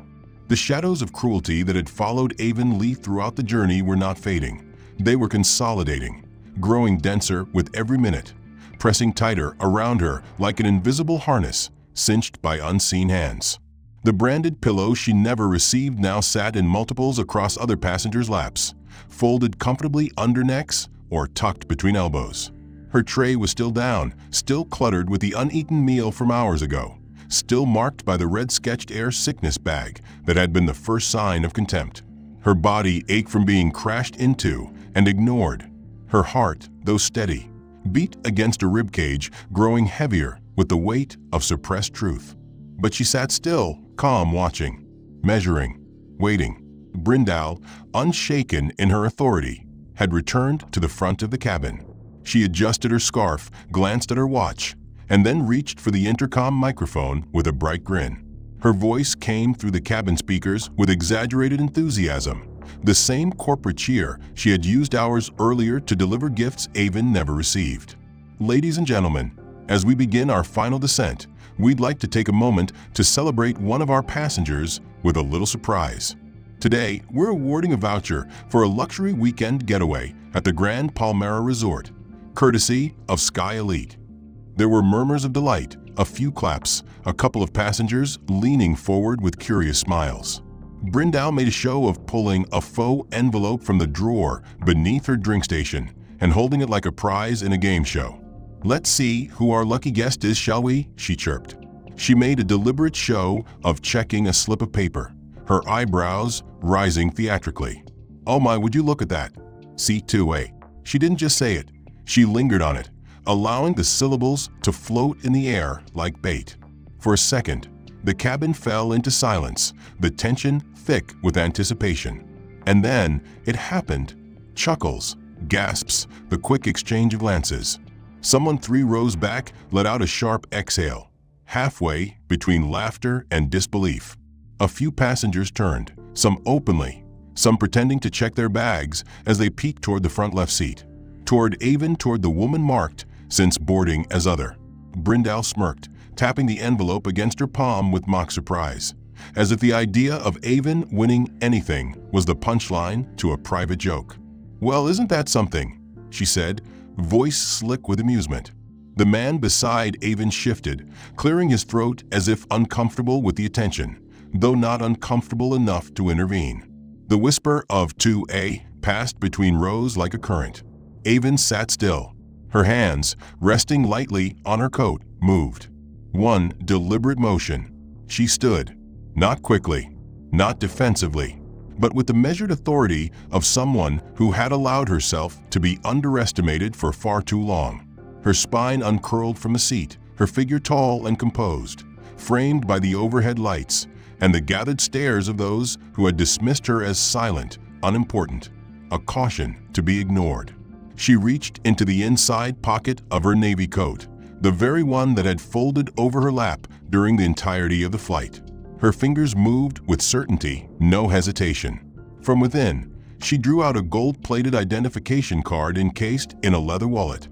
Speaker 1: The shadows of cruelty that had followed Avon Lee throughout the journey were not fading. They were consolidating, growing denser with every minute, pressing tighter around her like an invisible harness cinched by unseen hands. The branded pillow she never received now sat in multiples across other passengers' laps, folded comfortably under necks or tucked between elbows. Her tray was still down, still cluttered with the uneaten meal from hours ago, still marked by the red-sketched air sickness bag that had been the first sign of contempt. Her body ached from being crashed into and ignored. Her heart, though steady, beat against a ribcage, growing heavier with the weight of suppressed truth. But she sat still, calm, watching, measuring, waiting. Brindle, unshaken in her authority, had returned to the front of the cabin. She adjusted her scarf, glanced at her watch, and then reached for the intercom microphone with a bright grin. Her voice came through the cabin speakers with exaggerated enthusiasm, the same corporate cheer she had used hours earlier to deliver gifts Avon never received. Ladies and gentlemen, as we begin our final descent, we'd like to take a moment to celebrate one of our passengers with a little surprise. Today, we're awarding a voucher for a luxury weekend getaway at the Grand Palmera Resort, courtesy of Sky Elite. There were murmurs of delight, a few claps, a couple of passengers leaning forward with curious smiles. Brindle made a show of pulling a faux envelope from the drawer beneath her drink station and holding it like a prize in a game show. "Let's see who our lucky guest is, shall we?" she chirped. She made a deliberate show of checking a slip of paper, her eyebrows rising theatrically. "Oh my, would you look at that? C2A." She didn't just say it, she lingered on it, allowing the syllables to float in the air like bait. For a second, the cabin fell into silence, the tension thick with anticipation. And then it happened. Chuckles, gasps, the quick exchange of glances. Someone 3 rows back let out a sharp exhale, halfway between laughter and disbelief. A few passengers turned, some openly, some pretending to check their bags as they peeked toward the front left seat, toward the woman marked since boarding as other. Brindle smirked, tapping the envelope against her palm with mock surprise, as if the idea of Avon winning anything was the punchline to a private joke. "Well, isn't that something?" she said, voice slick with amusement. The man beside Avon shifted, clearing his throat as if uncomfortable with the attention, though not uncomfortable enough to intervene. The whisper of 2A passed between rows like a current. Avon sat still. Her hands, resting lightly on her coat, moved. One deliberate motion. She stood, not quickly, not defensively, but with the measured authority of someone who had allowed herself to be underestimated for far too long. Her spine uncurled from a seat, her figure tall and composed, framed by the overhead lights and the gathered stares of those who had dismissed her as silent, unimportant, a caution to be ignored. She reached into the inside pocket of her navy coat, the very one that had folded over her lap during the entirety of the flight. Her fingers moved with certainty, no hesitation. From within, she drew out a gold-plated identification card encased in a leather wallet,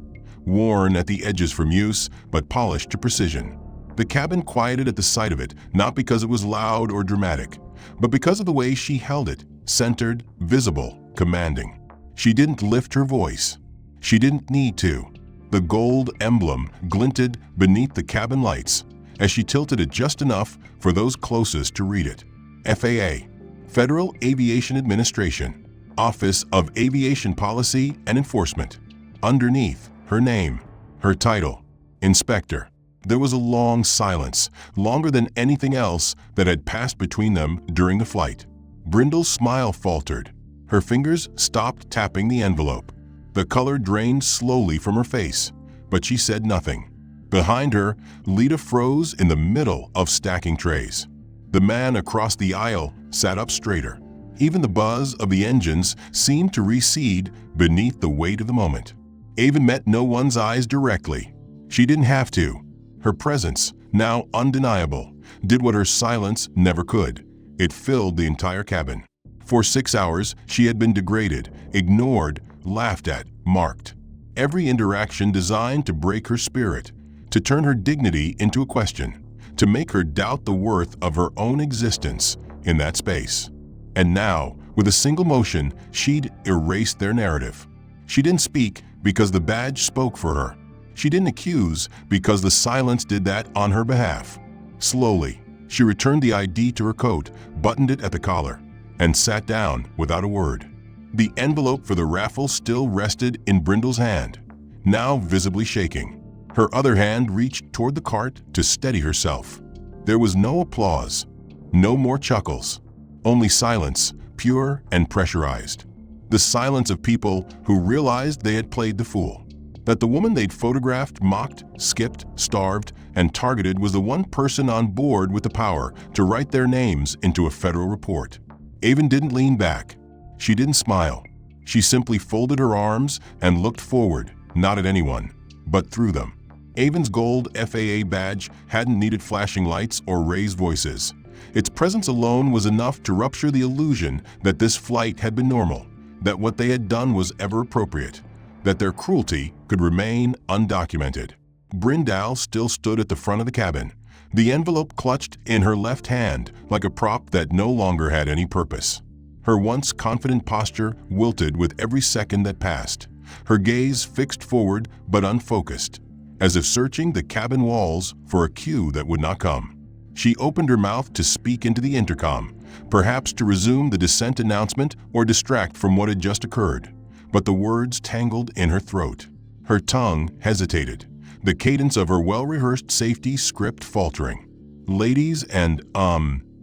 Speaker 1: worn at the edges from use but polished to precision. The cabin quieted at the sight of it, not because it was loud or dramatic, but because of the way she held it, centered, visible, commanding. She didn't lift her voice. She didn't need to. The gold emblem glinted beneath the cabin lights as she tilted it just enough for those closest to read it. FAA, Federal Aviation Administration, Office of Aviation Policy and Enforcement. Underneath, her name, her title, Inspector. There was a long silence, longer than anything else that had passed between them during the flight. Brindle's smile faltered. Her fingers stopped tapping the envelope. The color drained slowly from her face, but she said nothing. Behind her, Lita froze in the middle of stacking trays. The man across the aisle sat up straighter. Even the buzz of the engines seemed to recede beneath the weight of the moment. Avon met no one's eyes directly. She didn't have to. Her presence, now undeniable, did what her silence never could. It filled the entire cabin. For 6 hours, she had been degraded, ignored, laughed at, marked. Every interaction designed to break her spirit, to turn her dignity into a question, to make her doubt the worth of her own existence in that space. And now, with a single motion, she'd erased their narrative. She didn't speak because the badge spoke for her. She didn't accuse because the silence did that on her behalf. Slowly, she returned the ID to her coat, buttoned it at the collar, and sat down without a word. The envelope for the raffle still rested in Brindle's hand, now visibly shaking. Her other hand reached toward the cart to steady herself. There was no applause, no more chuckles, only silence, pure and pressurized. The silence of people who realized they had played the fool, that the woman they'd photographed, mocked, skipped, starved, and targeted was the one person on board with the power to write their names into a federal report. Avon didn't lean back. She didn't smile. She simply folded her arms and looked forward, not at anyone, but through them. Avon's gold FAA badge hadn't needed flashing lights or raised voices. Its presence alone was enough to rupture the illusion that this flight had been normal, that what they had done was ever appropriate, that their cruelty could remain undocumented. Brindle still stood at the front of the cabin, the envelope clutched in her left hand like a prop that no longer had any purpose. Her once confident posture wilted with every second that passed, her gaze fixed forward but unfocused, as if searching the cabin walls for a cue that would not come. She opened her mouth to speak into the intercom, perhaps to resume the descent announcement or distract from what had just occurred, but the words tangled in her throat. Her tongue hesitated, the cadence of her well-rehearsed safety script faltering. "Ladies and,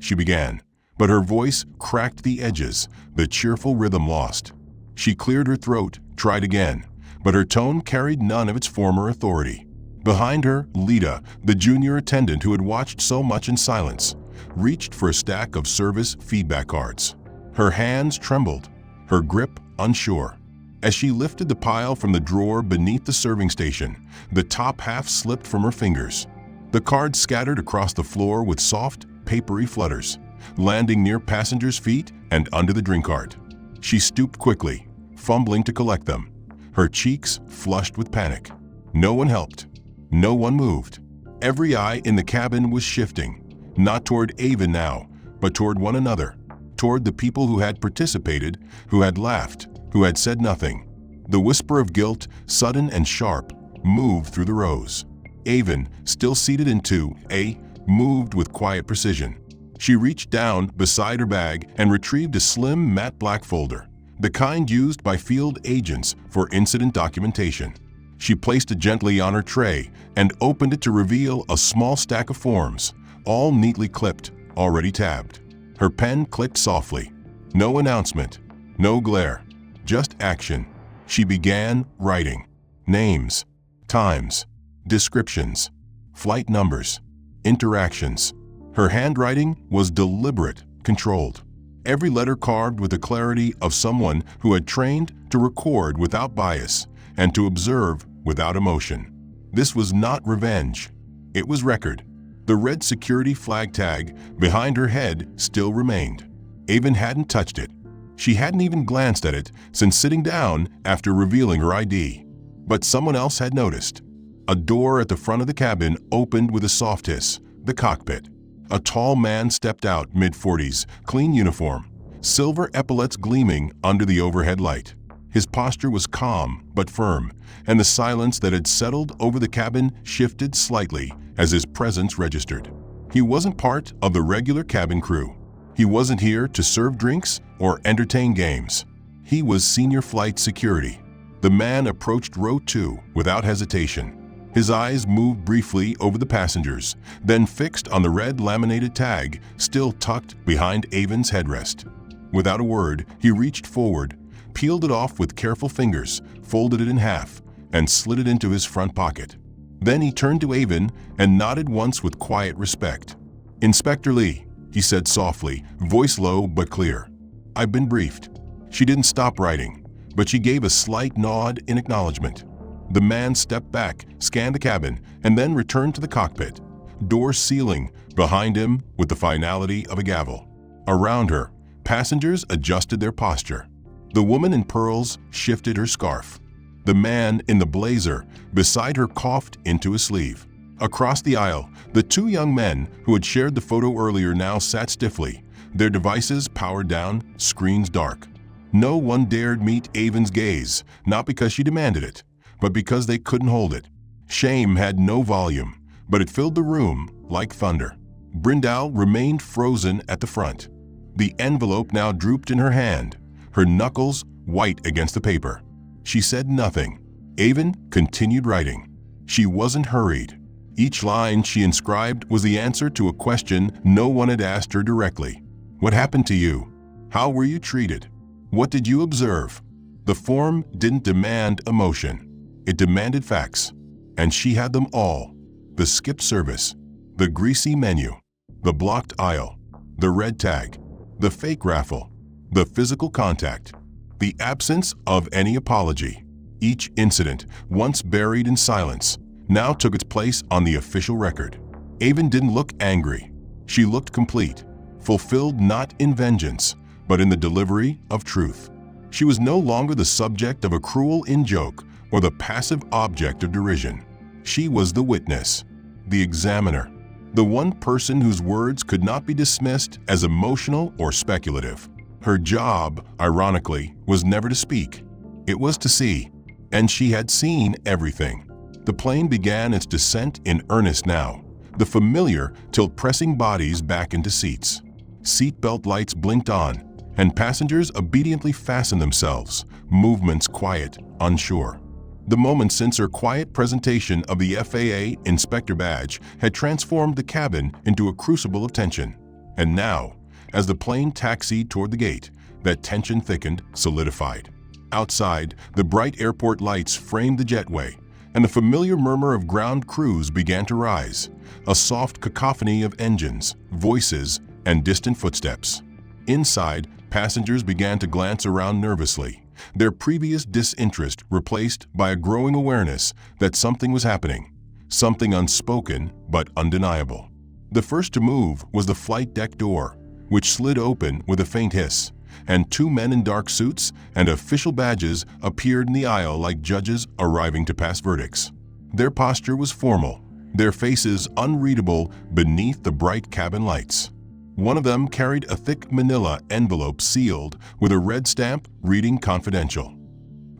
Speaker 1: she began, but her voice cracked the edges, the cheerful rhythm lost. She cleared her throat, tried again, but her tone carried none of its former authority. Behind her, Lita, the junior attendant who had watched so much in silence, reached for a stack of service feedback cards. Her hands trembled, her grip unsure. As she lifted the pile from the drawer beneath the serving station, the top half slipped from her fingers. The cards scattered across the floor with soft, papery flutters, landing near passengers' feet and under the drink cart. She stooped quickly, fumbling to collect them, her cheeks flushed with panic. No one helped. No one moved. Every eye in the cabin was shifting, not toward Avon now, but toward one another, toward the people who had participated, who had laughed, who had said nothing. The whisper of guilt, sudden and sharp, moved through the rows. Avon, still seated in 2A, moved with quiet precision. She reached down beside her bag and retrieved a slim matte black folder, the kind used by field agents for incident documentation. She placed it gently on her tray and opened it to reveal a small stack of forms, all neatly clipped, already tabbed. Her pen clicked softly. No announcement, no glare, just action. She began writing. Names, times, descriptions, flight numbers, interactions. Her handwriting was deliberate, controlled. Every letter carved with the clarity of someone who had trained to record without bias and to observe without emotion. This was not revenge. It was record. The red security flag tag behind her head still remained. Avon hadn't touched it. She hadn't even glanced at it since sitting down after revealing her ID. But someone else had noticed. A door at the front of the cabin opened with a soft hiss, the cockpit. A tall man stepped out, mid-40s, clean uniform, silver epaulets gleaming under the overhead light. His posture was calm but firm, and the silence that had settled over the cabin shifted slightly as his presence registered. He wasn't part of the regular cabin crew. He wasn't here to serve drinks or entertain games. He was senior flight security. The man approached row 2 without hesitation. His eyes moved briefly over the passengers, then fixed on the red laminated tag still tucked behind Avon's headrest. Without a word, he reached forward, peeled it off with careful fingers, folded it in half, and slid it into his front pocket. Then he turned to Avon and nodded once with quiet respect. "Inspector Lee," he said softly, voice low but clear. "I've been briefed." She didn't stop writing, but she gave a slight nod in acknowledgement. The man stepped back, scanned the cabin, and then returned to the cockpit, doors sealing behind him with the finality of a gavel. Around her, passengers adjusted their posture. The woman in pearls shifted her scarf. The man in the blazer beside her coughed into his sleeve. Across the aisle, the two young men who had shared the photo earlier now sat stiffly, their devices powered down, screens dark. No one dared meet Avon's gaze, not because she demanded it, but because they couldn't hold it. Shame had no volume, but it filled the room like thunder. Brindal remained frozen at the front. The envelope now drooped in her hand, her knuckles white against the paper. She said nothing. Avon continued writing. She wasn't hurried. Each line she inscribed was the answer to a question no one had asked her directly. What happened to you? How were you treated? What did you observe? The form didn't demand emotion. It demanded facts. And she had them all. The skipped service, the greasy menu, the blocked aisle, the red tag, the fake raffle, the physical contact, the absence of any apology. Each incident, once buried in silence, now took its place on the official record. Avon didn't look angry. She looked complete, fulfilled not in vengeance, but in the delivery of truth. She was no longer the subject of a cruel in-joke or the passive object of derision. She was the witness, the examiner, the one person whose words could not be dismissed as emotional or speculative. Her job, ironically, was never to speak. It was to see, and she had seen everything. The plane began its descent in earnest now, the familiar till pressing bodies back into seats. Seatbelt lights blinked on, and passengers obediently fastened themselves, movements quiet, unsure. The moment since her quiet presentation of the FAA inspector badge had transformed the cabin into a crucible of tension. And now, as the plane taxied toward the gate, that tension thickened, solidified. Outside, the bright airport lights framed the jetway, and the familiar murmur of ground crews began to rise, a soft cacophony of engines, voices, and distant footsteps. Inside, passengers began to glance around nervously, their previous disinterest replaced by a growing awareness that something was happening, something unspoken but undeniable. The first to move was the flight deck door, which slid open with a faint hiss, and two men in dark suits and official badges appeared in the aisle like judges arriving to pass verdicts. Their posture was formal, their faces unreadable beneath the bright cabin lights. One of them carried a thick manila envelope sealed with a red stamp reading confidential.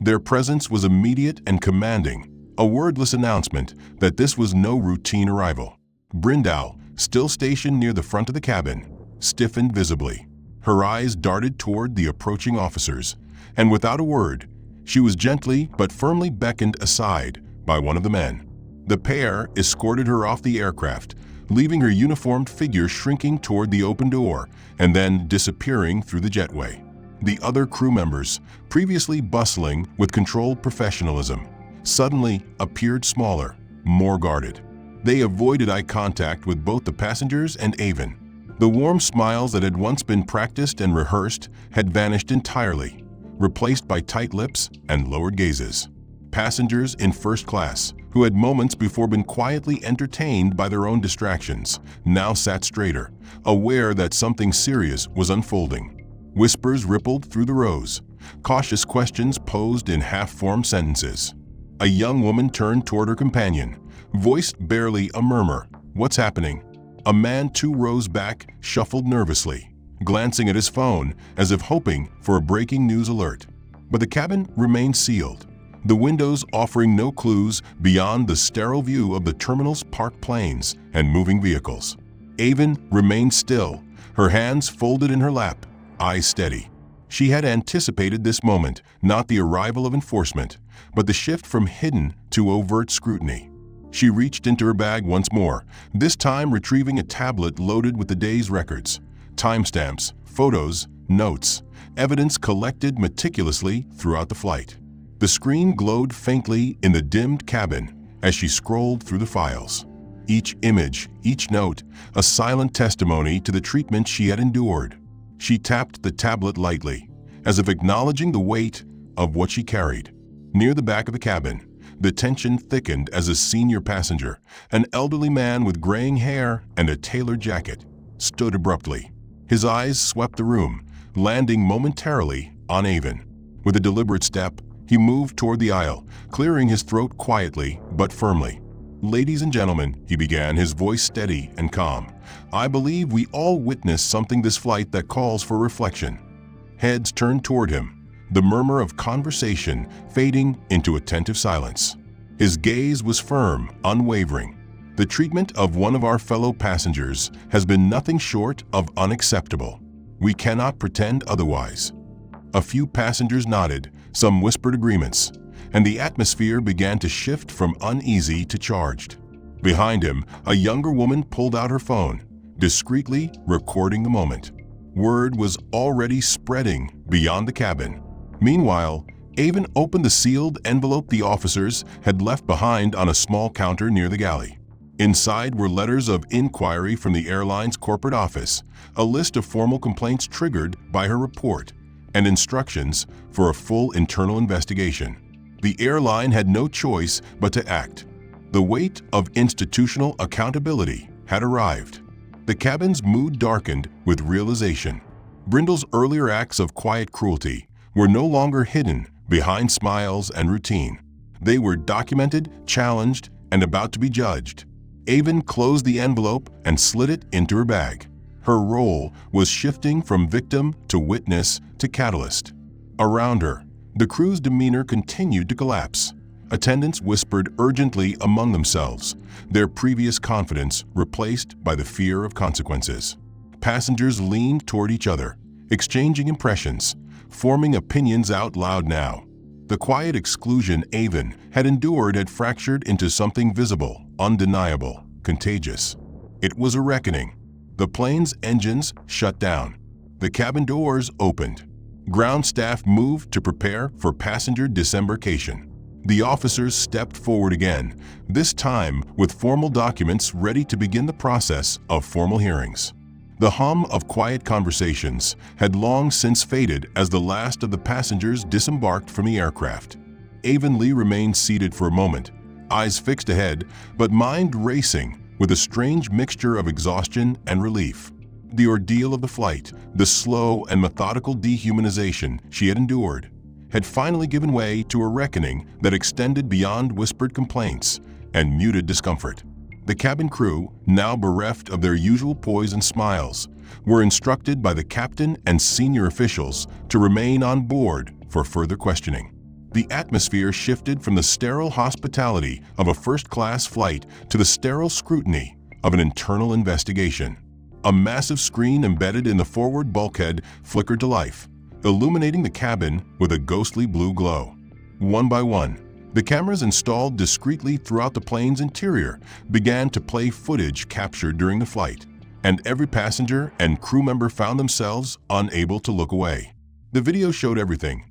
Speaker 1: Their presence was immediate and commanding, a wordless announcement that this was no routine arrival. Brindal, still stationed near the front of the cabin, stiffened visibly. Her eyes darted toward the approaching officers, and without a word, she was gently but firmly beckoned aside by one of the men. The pair escorted her off the aircraft, leaving her uniformed figure shrinking toward the open door and then disappearing through the jetway. The other crew members, previously bustling with controlled professionalism, suddenly appeared smaller, more guarded. They avoided eye contact with both the passengers and Avon. The warm smiles that had once been practiced and rehearsed had vanished entirely, replaced by tight lips and lowered gazes. Passengers in first class, who had moments before been quietly entertained by their own distractions, now sat straighter, aware that something serious was unfolding. Whispers rippled through the rows, cautious questions posed in half-formed sentences. A young woman turned toward her companion, voiced barely a murmur. "What's happening?" A man 2 rows back shuffled nervously, glancing at his phone as if hoping for a breaking news alert. But the cabin remained sealed, the windows offering no clues beyond the sterile view of the terminal's parked planes and moving vehicles. Avon remained still, her hands folded in her lap, eyes steady. She had anticipated this moment, not the arrival of enforcement, but the shift from hidden to overt scrutiny. She reached into her bag once more, this time retrieving a tablet loaded with the day's records, timestamps, photos, notes, evidence collected meticulously throughout the flight. The screen glowed faintly in the dimmed cabin, as she scrolled through the files. Each image, each note, a silent testimony to the treatment she had endured. She tapped the tablet lightly, as if acknowledging the weight of what she carried. Near the back of the cabin, the tension thickened as a senior passenger, an elderly man with graying hair and a tailored jacket, stood abruptly. His eyes swept the room, landing momentarily on Avon. With a deliberate step, he moved toward the aisle, clearing his throat quietly but firmly. "Ladies and gentlemen," he began, his voice steady and calm, "I believe we all witnessed something this flight that calls for reflection." Heads turned toward him, the murmur of conversation fading into attentive silence. His gaze was firm, unwavering. "The treatment of one of our fellow passengers has been nothing short of unacceptable. We cannot pretend otherwise." A few passengers nodded, some whispered agreements, and the atmosphere began to shift from uneasy to charged. Behind him, a younger woman pulled out her phone, discreetly recording the moment. Word was already spreading beyond the cabin. Meanwhile, Avon opened the sealed envelope the officers had left behind on a small counter near the galley. Inside were letters of inquiry from the airline's corporate office, a list of formal complaints triggered by her report, and instructions for a full internal investigation. The airline had no choice but to act. The weight of institutional accountability had arrived. The cabin's mood darkened with realization. Brindle's earlier acts of quiet cruelty were no longer hidden behind smiles and routine. They were documented, challenged, and about to be judged. Avon closed the envelope and slid it into her bag. Her role was shifting from victim to witness to catalyst. Around her, the crew's demeanor continued to collapse. Attendants whispered urgently among themselves, their previous confidence replaced by the fear of consequences. Passengers leaned toward each other, exchanging impressions, forming opinions out loud now. The quiet exclusion Avon had endured had fractured into something visible, undeniable, contagious. It was a reckoning. The plane's engines shut down. The cabin doors opened. Ground staff moved to prepare for passenger disembarkation. The officers stepped forward again, this time with formal documents ready to begin the process of formal hearings. The hum of quiet conversations had long since faded as the last of the passengers disembarked from the aircraft. Avon Lee remained seated for a moment, eyes fixed ahead, but mind racing with a strange mixture of exhaustion and relief. The ordeal of the flight, the slow and methodical dehumanization she had endured, had finally given way to a reckoning that extended beyond whispered complaints and muted discomfort. The cabin crew, now bereft of their usual poise and smiles, were instructed by the captain and senior officials to remain on board for further questioning. The atmosphere shifted from the sterile hospitality of a first-class flight to the sterile scrutiny of an internal investigation. A massive screen embedded in the forward bulkhead flickered to life, illuminating the cabin with a ghostly blue glow. One by one, the cameras installed discreetly throughout the plane's interior began to play footage captured during the flight, and every passenger and crew member found themselves unable to look away. The video showed everything.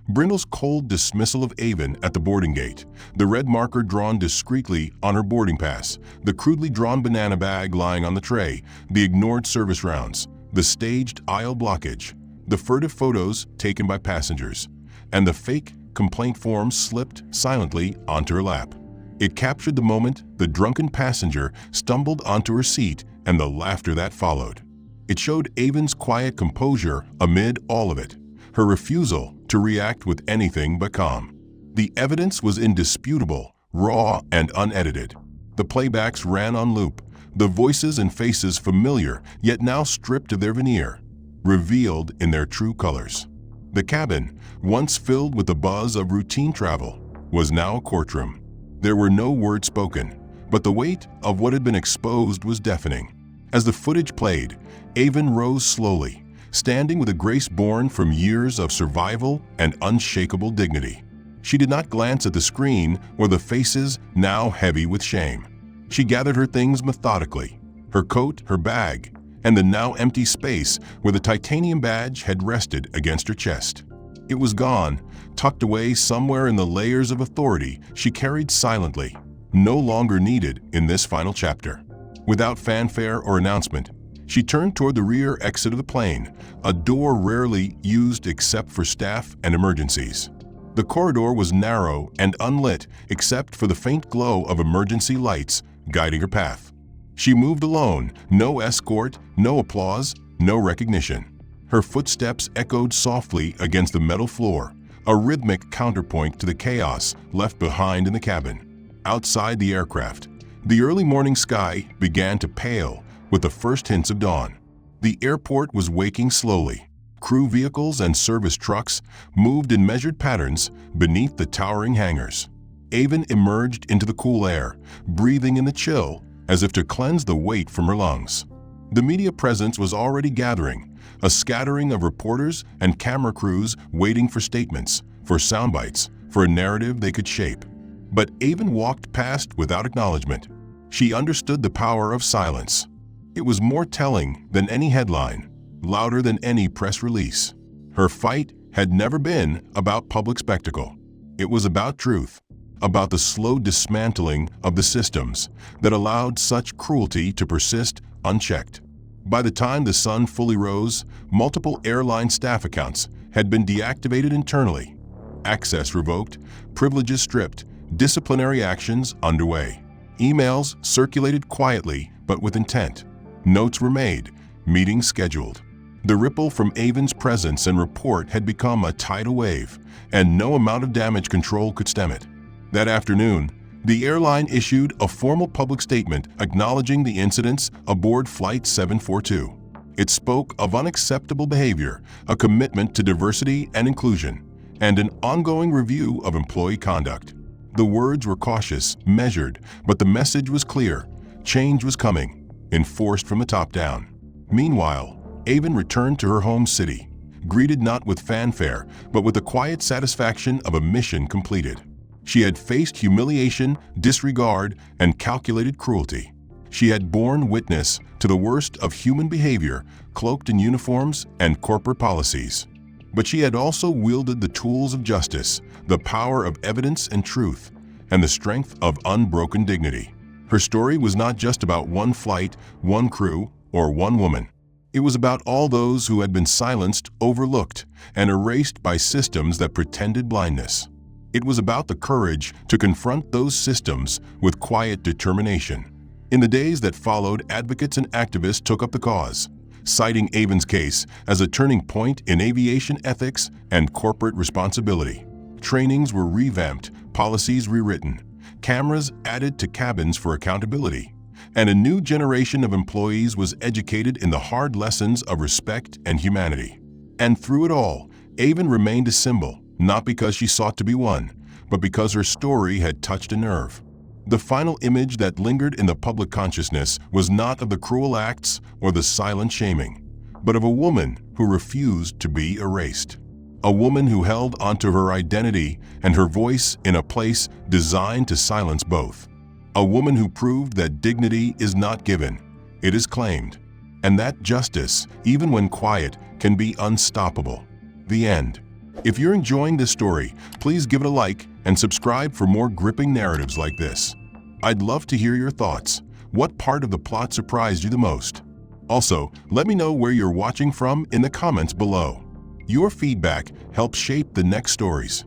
Speaker 1: Brindle's cold dismissal of Avon at the boarding gate, the red marker drawn discreetly on her boarding pass, the crudely drawn banana bag lying on the tray, the ignored service rounds, the staged aisle blockage, the furtive photos taken by passengers, and the fake complaint form slipped silently onto her lap. It captured the moment the drunken passenger stumbled onto her seat and the laughter that followed. It showed Avon's quiet composure amid all of it, her refusal to react with anything but calm. The evidence was indisputable, raw, and unedited. The playbacks ran on loop, the voices and faces familiar, yet now stripped of their veneer, revealed in their true colors. The cabin, once filled with the buzz of routine travel, was now a courtroom. There were no words spoken, but the weight of what had been exposed was deafening. As the footage played, Avon rose slowly, standing with a grace born from years of survival and unshakable dignity. She did not glance at the screen or the faces now heavy with shame. She gathered her things methodically, her coat, her bag, and the now empty space where the titanium badge had rested against her chest. It was gone, tucked away somewhere in the layers of authority she carried silently, no longer needed in this final chapter. Without fanfare or announcement, she turned toward the rear exit of the plane, a door rarely used except for staff and emergencies. The corridor was narrow and unlit except for the faint glow of emergency lights guiding her path. She moved alone, no escort, no applause, no recognition. Her footsteps echoed softly against the metal floor, a rhythmic counterpoint to the chaos left behind in the cabin. Outside the aircraft, the early morning sky began to pale with the first hints of dawn. The airport was waking slowly. Crew vehicles and service trucks moved in measured patterns beneath the towering hangars. Avon emerged into the cool air, breathing in the chill as if to cleanse the weight from her lungs. The media presence was already gathering, a scattering of reporters and camera crews waiting for statements, for soundbites, for a narrative they could shape. But Avon walked past without acknowledgement. She understood the power of silence. It was more telling than any headline, louder than any press release. Her fight had never been about public spectacle. It was about truth, about the slow dismantling of the systems that allowed such cruelty to persist unchecked. By the time the sun fully rose, multiple airline staff accounts had been deactivated internally, access revoked, privileges stripped, disciplinary actions underway. Emails circulated quietly but with intent. Notes were made, meetings scheduled. The ripple from Avon's presence and report had become a tidal wave, and no amount of damage control could stem it. That afternoon, the airline issued a formal public statement acknowledging the incidents aboard Flight 742. It spoke of unacceptable behavior, a commitment to diversity and inclusion, and an ongoing review of employee conduct. The words were cautious, measured, but the message was clear. Change was coming, enforced from the top down. Meanwhile, Avon returned to her home city, greeted not with fanfare, but with the quiet satisfaction of a mission completed. She had faced humiliation, disregard, and calculated cruelty. She had borne witness to the worst of human behavior, cloaked in uniforms and corporate policies. But she had also wielded the tools of justice, the power of evidence and truth, and the strength of unbroken dignity. Her story was not just about one flight, one crew, or one woman. It was about all those who had been silenced, overlooked, and erased by systems that pretended blindness. It was about the courage to confront those systems with quiet determination. In the days that followed, advocates and activists took up the cause, citing Avon's case as a turning point in aviation ethics and corporate responsibility. Trainings were revamped, policies rewritten, cameras added to cabins for accountability, and a new generation of employees was educated in the hard lessons of respect and humanity. And through it all, Avon remained a symbol, not because she sought to be one, but because her story had touched a nerve. The final image that lingered in the public consciousness was not of the cruel acts or the silent shaming, but of a woman who refused to be erased. A woman who held onto her identity and her voice in a place designed to silence both. A woman who proved that dignity is not given, it is claimed, and that justice, even when quiet, can be unstoppable. The end. If you're enjoying this story, please give it a like and subscribe for more gripping narratives like this. I'd love to hear your thoughts. What part of the plot surprised you the most? Also, let me know where you're watching from in the comments below. Your feedback helps shape the next stories.